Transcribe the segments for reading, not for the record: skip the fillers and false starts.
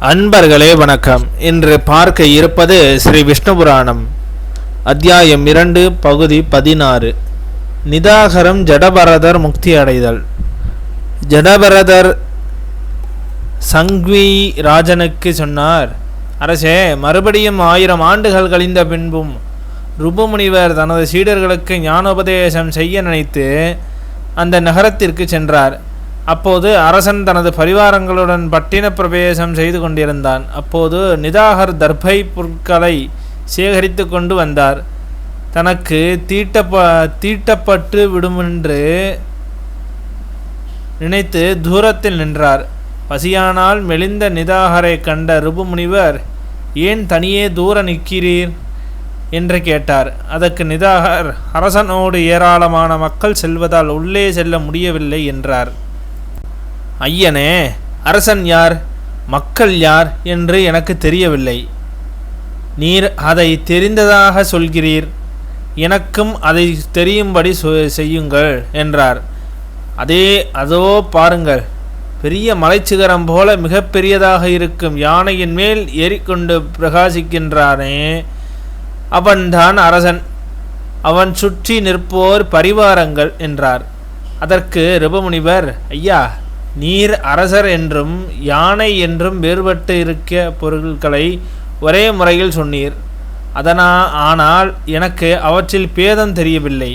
அன்பர்களே வணக்கம். இன்று பார்க்க இருப்பது ஸ்ரீ விஷ்ணு புராணம் அத்தியாயம் 2 பகுதி 16. நிதாகரம் ஜடபரதர் முக்தி அடைதல். ஜடபரதர் சங்வி ராஜனுக்கு சொன்னார், அரசே, மறுபடியும் 1000 ஆண்டுகள் கழிந்த பின்பும் ருபமுனிவர் தனது சீடர்களுக்கு ஞானோபதேசம் செய்ய நினைத்து அந்த நகரத்திற்கு சென்றார். அப்போது அரசன் தனது பரிவாரங்களுடன் பட்டின பிரவேசம் செய்து கொண்டிருந்தான். அப்போது நிதாகர் தர்பை பொருட்களை சேகரித்து கொண்டு வந்தார். தனக்கு தீட்டப்பட்டு விடுமென்று நினைத்து தூரத்தில் நின்றார். பசியானால் மெலிந்த நிதாகரை கண்ட ருபமுனிவர், ஏன் தனியே தூர நிற்கிறீர் என்று கேட்டார். அதற்கு நிதாகர், அரசனோடு ஏராளமான மக்கள் செல்வதால் உள்ளே செல்ல முடியவில்லை என்றார். ஐயனே, அரசன் யார், மக்கள் யார் என்று எனக்கு தெரியவில்லை. நீர் அதை தெரிந்ததாக சொல்கிறீர். எனக்கும் அதை தெரியும்படி செய்யுங்கள் என்றார். அதோ பாருங்கள், பெரிய மலைச்சிகரம் போல மிக பெரியதாக இருக்கும் யானையின் மேல் ஏறிக்கொண்டு பிரகாசிக்கின்றானே, அவன்தான் அரசன். அவன் சுற்றி நிற்போர் பரிவாரங்கள் என்றார். அதற்கு ருபமுனிவர், ஐயா, நீர் அரசர் என்றும் யானை என்றும் வேறுபட்டு இருக்க பொருட்களை ஒரே முறையில் சொன்னீர். ஆனால் எனக்கு அவற்றில் பேதம் தெரியவில்லை.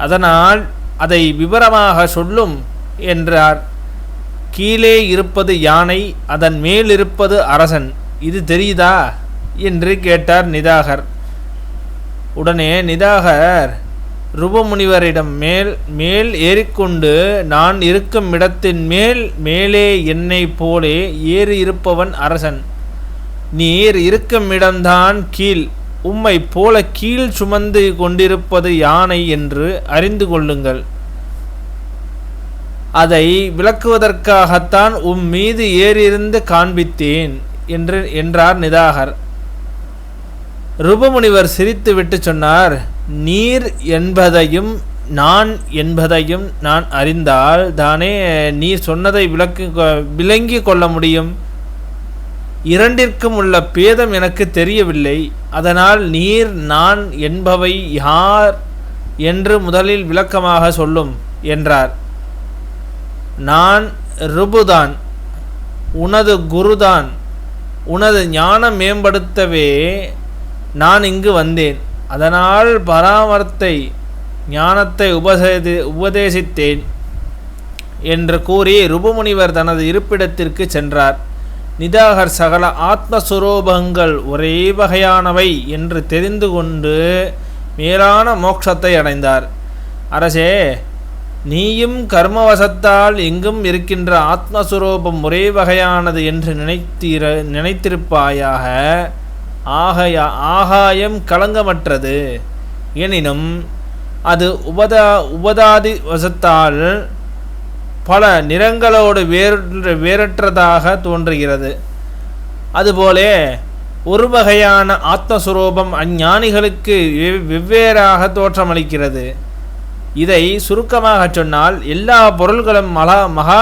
அதனால் அதை விவரமாக சொல்லும் என்றார். கீழே இருப்பது யானை, அதன் மேல் இருப்பது அரசன், இது தெரியுதா என்று கேட்டார் நிதாகர். உடனே நிதாகர் ருபமுனிவரிடம், மேல் ஏறிக்கொண்டு நான் இருக்கும் இடத்தின் மேலே என்னை போலே ஏறி இருப்பவன் அரசன். நீர் இருக்கும் இடம்தான் கீழ். உம்மை போல கீழ் சுமந்து கொண்டிருப்பது யானை என்று அறிந்து கொள்ளுங்கள். அதை விளக்குவதற்காகத்தான் மீது ஏறியிருந்து காண்பித்தேன் என்றார் நிதாகர். ருபமுனிவர் சிரித்து விட்டு சொன்னார், நீர் என்பதையும் நான் என்பதையும் நான் அறிந்தால் தானே நீர் சொன்னதை விளங்கி கொள்ள முடியும். இரண்டிற்கும் உள்ள பேதம் எனக்கு தெரியவில்லை. அதனால் நீர் நான் என்பவை யார் என்று முதலில் விளக்கமாக சொல்லும் என்றார். நான் ருபுதான், உனது குருதான். உனது ஞானம் மேம்படுத்தவே நான் இங்கு வந்தேன். அதனால் பராமர்த்தை ஞானத்தை உபதேசித்தேன் என்று கூறி ருபமுனிவர் தனது இருப்பிடத்திற்கு சென்றார். நிதாகர் சகல ஆத்மஸ்வரூபங்கள் ஒரே வகையானவை என்று தெரிந்து கொண்டு மேலான மோட்சத்தை அடைந்தார். அரசே, நீயும் கர்மவசத்தால் எங்கும் இருக்கின்ற ஆத்மஸ்வரூபம் ஒரே வகையானது என்று நினைத்திருப்பாயாக. ஆகாயம் களங்கமற்றது. எனினும் அது உபதாதி வசத்தால் பல நிறங்களோடு வேறற்றதாக தோன்றுகிறது. அதுபோலே ஒரு வகையான ஆத்மஸ்வரூபம் அஞ்ஞானிகளுக்கு வெவ்வேறாக தோற்றமளிக்கிறது. இதை சுருக்கமாக சொன்னால், எல்லா பொருள்களும் மகா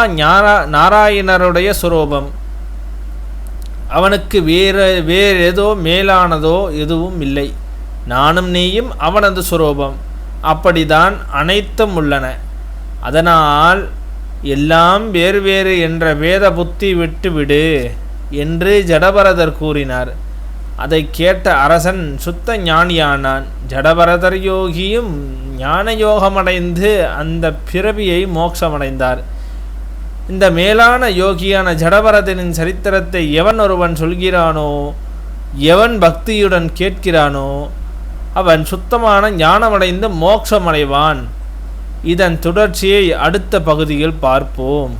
நாராயணருடைய சுரூபம். அவனுக்கு வேறேதோ மேலானதோ எதுவும் இல்லை. நானும் நீயும் அவனது சுரூபம். அப்படிதான் அனைத்தும் உள்ளன. அதனால் எல்லாம் வேறு வேறு என்ற வேத புத்தி விட்டுவிடு என்று ஜடபரதர் கூறினார். அதை கேட்ட அரசன் சுத்த ஞானியானான். ஜடபரதர் யோகியும் ஞான யோகமடைந்து அந்த பிறவியை மோட்சமடைந்தார். இந்த மேலான யோகியான ஜடபரதனின் சரித்திரத்தை எவன் ஒருவன் சொல்கிறானோ, எவன் பக்தியுடன் கேட்கிறானோ, அவன் சுத்தமான ஞானமடைந்து மோட்சமடைவான். இதன் தொடர்ச்சியை அடுத்த பகுதியில் பார்ப்போம்.